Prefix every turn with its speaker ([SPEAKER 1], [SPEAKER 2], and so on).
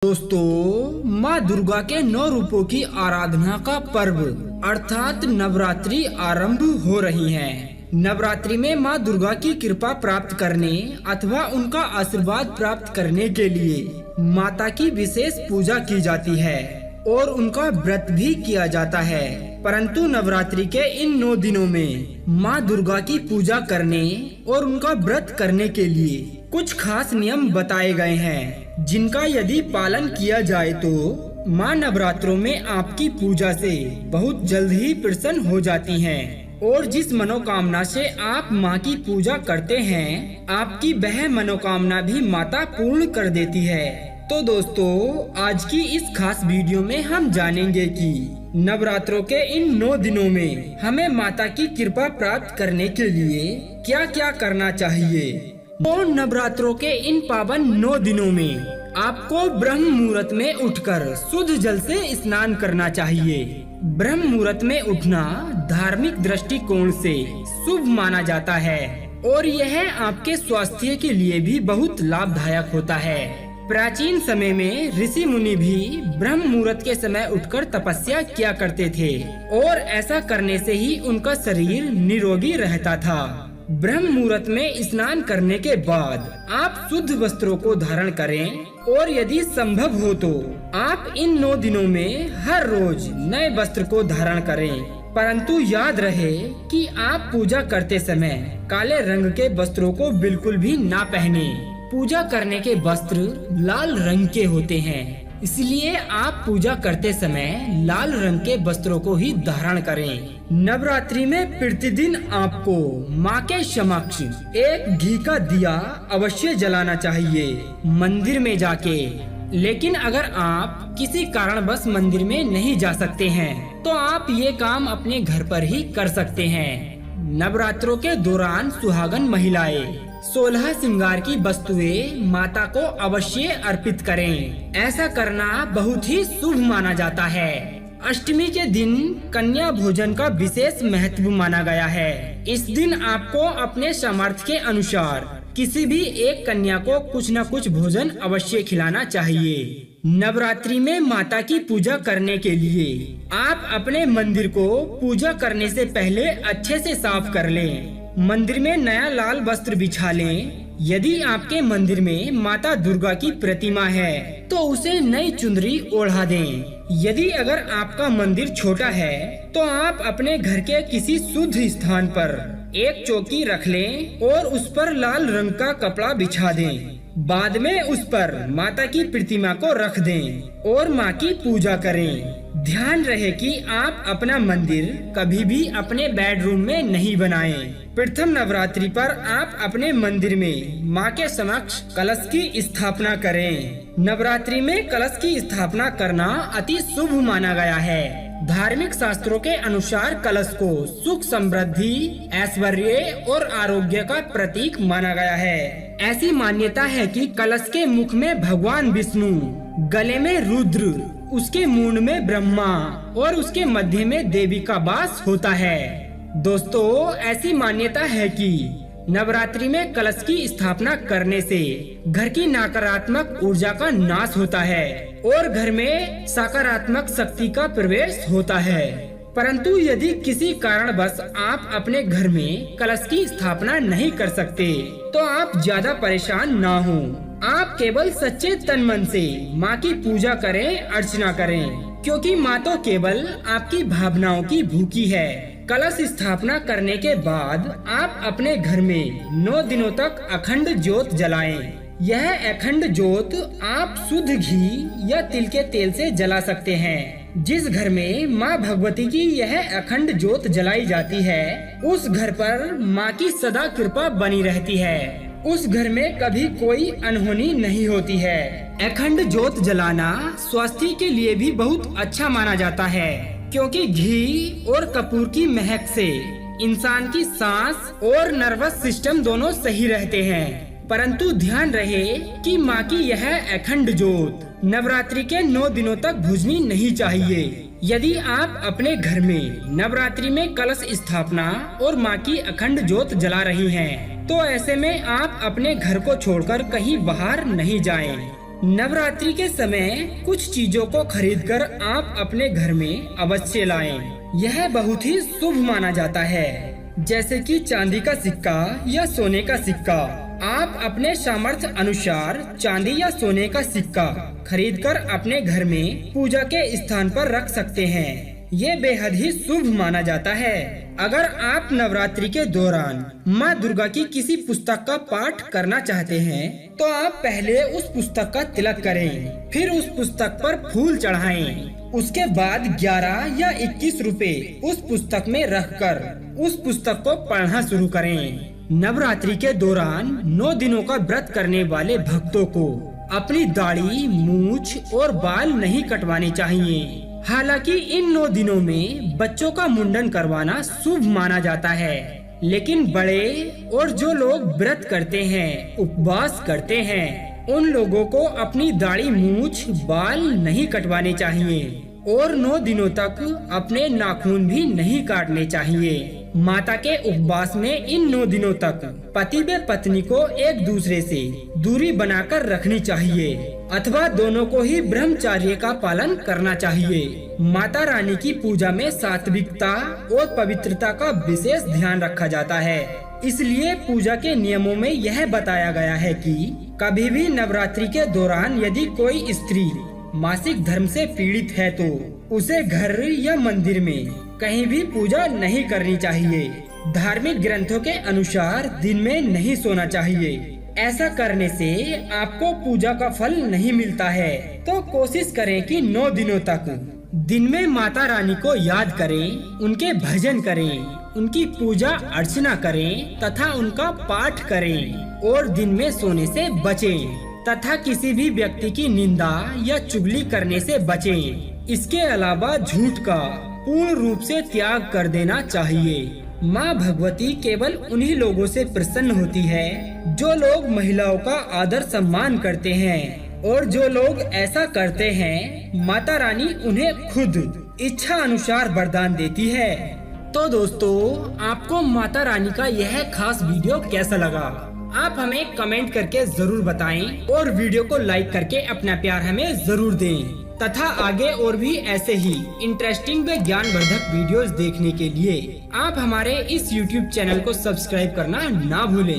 [SPEAKER 1] दोस्तों, माँ दुर्गा के 9 रूपों की आराधना का पर्व अर्थात नवरात्रि आरंभ हो रही है। नवरात्रि में माँ दुर्गा की कृपा प्राप्त करने अथवा उनका आशीर्वाद प्राप्त करने के लिए माता की विशेष पूजा की जाती है और उनका व्रत भी किया जाता है। परंतु नवरात्रि के इन 9 दिनों में माँ दुर्गा की पूजा करने और उनका व्रत करने के लिए कुछ खास नियम बताए गए हैं, जिनका यदि पालन किया जाए तो माँ नवरात्रों में आपकी पूजा से बहुत जल्द ही प्रसन्न हो जाती हैं और जिस मनोकामना से आप माँ की पूजा करते हैं, आपकी वह मनोकामना भी माता पूर्ण कर देती है। तो दोस्तों, आज की इस खास वीडियो में हम जानेंगे कि नवरात्रों के इन 9 दिनों में हमें माता की कृपा प्राप्त करने के लिए क्या क्या करना चाहिए। और नवरात्रों के इन पावन 9 दिनों में आपको ब्रह्म मुहूर्त में उठकर शुद्ध जल से स्नान करना चाहिए। ब्रह्म मुहूर्त में उठना धार्मिक दृष्टिकोण से शुभ माना जाता है और यह आपके स्वास्थ्य के लिए भी बहुत लाभदायक होता है। प्राचीन समय में ऋषि मुनि भी ब्रह्म मुहूर्त के समय उठकर तपस्या किया करते थे और ऐसा करने से ही उनका शरीर निरोगी रहता था। ब्रह्म मुहूर्त में स्नान करने के बाद आप शुद्ध वस्त्रों को धारण करें और यदि संभव हो तो आप इन 9 दिनों में हर रोज नए वस्त्र को धारण करें। परंतु याद रहे कि आप पूजा करते समय काले रंग के वस्त्रों को बिल्कुल भी ना पहने। पूजा करने के वस्त्र लाल रंग के होते हैं, इसलिए आप पूजा करते समय लाल रंग के वस्त्रों को ही धारण करें। नवरात्रि में प्रतिदिन आपको माँ के समक्ष एक घी का दिया अवश्य जलाना चाहिए मंदिर में जाके। लेकिन अगर आप किसी कारणवश मंदिर में नहीं जा सकते हैं तो आप ये काम अपने घर पर ही कर सकते हैं। नवरात्रों के दौरान सुहागन महिलाएं 16 श्रृंगार की वस्तुएं माता को अवश्य अर्पित करें। ऐसा करना बहुत ही शुभ माना जाता है। अष्टमी के दिन कन्या भोजन का विशेष महत्व माना गया है। इस दिन आपको अपने सामर्थ्य के अनुसार किसी भी एक कन्या को कुछ न कुछ भोजन अवश्य खिलाना चाहिए। नवरात्रि में माता की पूजा करने के लिए आप अपने मंदिर को पूजा करने से पहले अच्छे से साफ कर लें। मंदिर में नया लाल वस्त्र बिछा लें। यदि आपके मंदिर में माता दुर्गा की प्रतिमा है तो उसे नई चुनरी ओढ़ा दें। यदि अगर आपका मंदिर छोटा है तो आप अपने घर के किसी शुद्ध स्थान पर एक चौकी रख लें और उस पर लाल रंग का कपड़ा बिछा दें। बाद में उस पर माता की प्रतिमा को रख दें और माँ की पूजा करें। ध्यान रहे कि आप अपना मंदिर कभी भी अपने बेडरूम में नहीं बनाएं। प्रथम नवरात्रि पर आप अपने मंदिर में माँ के समक्ष कलश की स्थापना करें। नवरात्रि में कलश की स्थापना करना अति शुभ माना गया है। धार्मिक शास्त्रों के अनुसार कलश को सुख, समृद्धि, ऐश्वर्य और आरोग्य का प्रतीक माना गया है। ऐसी मान्यता है कि कलश के मुख में भगवान विष्णु, गले में रुद्र, उसके मूंड में ब्रह्मा और उसके मध्य में देवी का वास होता है। दोस्तों, ऐसी मान्यता है कि नवरात्रि में कलश की स्थापना करने से घर की नकारात्मक ऊर्जा का नाश होता है और घर में सकारात्मक शक्ति का प्रवेश होता है। परंतु यदि किसी कारणवश आप अपने घर में कलश की स्थापना नहीं कर सकते तो आप ज्यादा परेशान ना हो। आप केवल सच्चे तन मन से माँ की पूजा करें, अर्चना करें, क्योंकि माँ तो केवल आपकी भावनाओं की भूखी है। कलश स्थापना करने के बाद आप अपने घर में 9 दिनों तक अखंड ज्योत जलाएं। यह अखंड ज्योत आप शुद्ध घी या तिल के तेल से जला सकते हैं। जिस घर में माँ भगवती की यह अखंड ज्योत जलाई जाती है, उस घर पर माँ की सदा कृपा बनी रहती है। उस घर में कभी कोई अनहोनी नहीं होती है। अखंड ज्योत जलाना स्वास्थ्य के लिए भी बहुत अच्छा माना जाता है, क्योंकि घी और कपूर की महक से इंसान की सांस और नर्वस सिस्टम दोनों सही रहते हैं। परंतु ध्यान रहे कि माँ की यह अखंड ज्योत नवरात्रि के 9 दिनों तक बुझनी नहीं चाहिए। यदि आप अपने घर में नवरात्रि में कलश स्थापना और माँ की अखंड ज्योत जला रही हैं, तो ऐसे में आप अपने घर को छोड़कर कहीं बाहर नहीं जाएं। नवरात्रि के समय कुछ चीजों को खरीदकर आप अपने घर में अवश्य लाएं। यह बहुत ही शुभ माना जाता है, जैसे कि चांदी का सिक्का या सोने का सिक्का। आप अपने सामर्थ्य अनुसार चांदी या सोने का सिक्का खरीदकर अपने घर में पूजा के स्थान पर रख सकते हैं। ये बेहद ही शुभ माना जाता है। अगर आप नवरात्रि के दौरान माँ दुर्गा की किसी पुस्तक का पाठ करना चाहते हैं, तो आप पहले उस पुस्तक का तिलक करें, फिर उस पुस्तक पर फूल चढ़ाएं। उसके बाद 11 या 21 रुपए उस पुस्तक में रखकर उस पुस्तक को पढ़ना शुरू करें। नवरात्रि के दौरान 9 दिनों का व्रत करने वाले भक्तों को अपनी दाढ़ी, मूछ और बाल नहीं कटवाने चाहिए। हालांकि इन 9 दिनों में बच्चों का मुंडन करवाना शुभ माना जाता है, लेकिन बड़े और जो लोग व्रत करते हैं, उपवास करते हैं, उन लोगों को अपनी दाढ़ी, मूछ, बाल नहीं कटवाने चाहिए और 9 दिनों तक अपने नाखून भी नहीं काटने चाहिए। माता के उपवास में इन 9 दिनों तक पति व पत्नी को एक दूसरे से दूरी बनाकर रखनी चाहिए अथवा दोनों को ही ब्रह्मचर्य का पालन करना चाहिए। माता रानी की पूजा में सात्विकता और पवित्रता का विशेष ध्यान रखा जाता है। इसलिए पूजा के नियमों में यह बताया गया है कि कभी भी नवरात्रि के दौरान यदि कोई स्त्री मासिक धर्म से पीड़ित है तो उसे घर या मंदिर में कहीं भी पूजा नहीं करनी चाहिए। धार्मिक ग्रंथों के अनुसार दिन में नहीं सोना चाहिए। ऐसा करने से आपको पूजा का फल नहीं मिलता है। तो कोशिश करें कि 9 दिनों तक दिन में माता रानी को याद करें, उनके भजन करें, उनकी पूजा अर्चना करें तथा उनका पाठ करें और दिन में सोने से बचें तथा किसी भी व्यक्ति की निंदा या चुगली करने से बचें। इसके अलावा झूठ का पूर्ण रूप से त्याग कर देना चाहिए। माँ भगवती केवल उन्हीं लोगों से प्रसन्न होती है जो लोग महिलाओं का आदर सम्मान करते हैं, और जो लोग ऐसा करते हैं माता रानी उन्हें खुद इच्छा अनुसार वरदान देती है। तो दोस्तों, आपको माता रानी का यह खास वीडियो कैसा लगा? आप हमें कमेंट करके जरूर बताएं और वीडियो को लाइक करके अपना प्यार हमें जरूर दें तथा आगे और भी ऐसे ही इंटरेस्टिंग व ज्ञानवर्धक वीडियोस देखने के लिए आप हमारे इस YouTube चैनल को सब्सक्राइब करना ना भूलें।